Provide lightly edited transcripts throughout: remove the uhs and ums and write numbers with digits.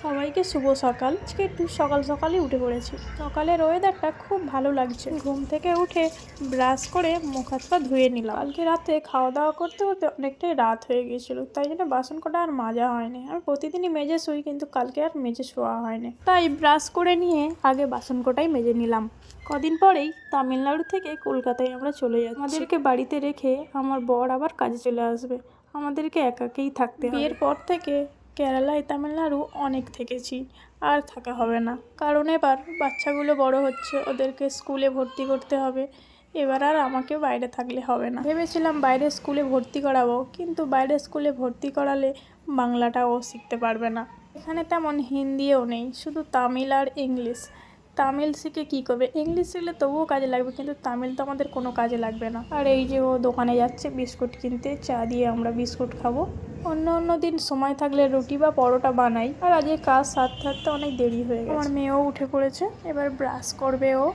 সবাইকে শুভ সকাল। আজকে একটু সকাল সকালই উঠে পড়েছি। সকালের ওয়েদারটা খুব ভালো লাগছে। ঘুম থেকে উঠে ব্রাশ করে মুখ হাত পা ধুয়ে নিলাম। কালকে রাতে খাওয়া দাওয়া করতে করতে অনেকটাই রাত হয়ে গিয়েছিল, তাই জন্য বাসন কটা আর মাজা হয়নি। আমি প্রতিদিনই মেজে শুই, কিন্তু কালকে আর মেজে শোয়া হয়নি, তাই ব্রাশ করে নিয়ে আগে বাসন কটাই মেজে নিলাম। কদিন পরেই তামিলনাড়ু থেকে কলকাতায় আমরা চলে যাচ্ছি। আমাদেরকে বাড়িতে রেখে আমার বর আবার কাজে চলে আসবে। আমাদেরকে একাকেই থাকতে হবে। বিয়ের পর থেকে কেরালায় তামিলনাড়ু অনেক থেকেছি, আর থাকা হবে না, কারণ এবার বাচ্চাগুলো বড় হচ্ছে, ওদেরকে স্কুলে ভর্তি করতে হবে। এবার আর আমাকে বাইরে থাকলে হবে না। ভেবেছিলাম বাইরে স্কুলে ভর্তি করাবো, কিন্তু বাইরে স্কুলে ভর্তি করালে বাংলাটাও শিখতে পারবে না। এখানে তেমন হিন্দিও নেই, শুধু তামিল আর ইংলিশ। তামিল শিখে কী করবে? ইংলিশ শিখলে তবুও কাজে লাগবে, কিন্তু তামিল তো আমাদের কোনো কাজে লাগবে না। আর এই যে ও দোকানে যাচ্ছে বিস্কুট কিনতে, চা দিয়ে আমরা বিস্কুট খাবো। অন্য দিন সময় থাকলে রুটি বা পরোটা বানাই, আর আজকে কাজ সারতে অনেক দেরি হয়ে গেছে। আমার মেয়েও উঠে পড়েছে, এবার ব্রাশ করবে ও।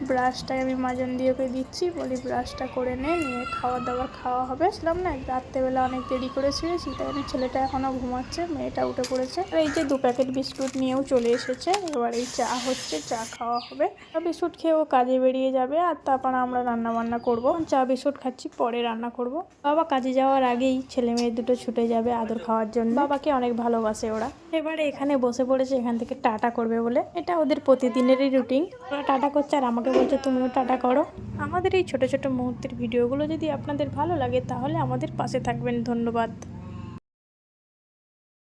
ব্রাশটাই আমি মাজন দিয়ে ওকে দিচ্ছি, বলি ব্রাশটা করে নিয়ে খাওয়া দাওয়া খাওয়া হবে। ছিলাম না রাত্রেবেলা অনেক দেরি করে শুয়েছি, তাই আমি ছেলেটা এখনও ঘুমাচ্ছে, মেয়েটা উঠে পড়েছে। আর এই যে 2 প্যাকেট বিস্কুট নিয়েও চলে এসেছে। এবার এই চা হচ্ছে, চা খাওয়া হবে। বিস্কুট খেয়ে ও কাজে বেরিয়ে যাবে, আর তারপর আমরা রান্না বান্না করবো। চা বিস্কুট খাচ্ছি, পরে রান্না করব। বাবা কাজে যাওয়ার আগেই ছেলে মেয়ে দুটো ছুটে যাবে আদর খাওয়ার জন্য। বাবাকে অনেক ভালোবাসে ওরা। এবারে এখানে বসে পড়েছে এখান থেকে টাটা করবে বলে। এটা ওদের প্রতিদিনেরই রুটিন। ওরা টাটা করছে আর আমাকে বলছে তুমিও টাটা করো। আমাদের এই ছোট ছোট মুহূর্তের ভিডিওগুলো যদি আপনাদের ভালো লাগে, তাহলে আমাদের পাশে থাকবেন। ধন্যবাদ।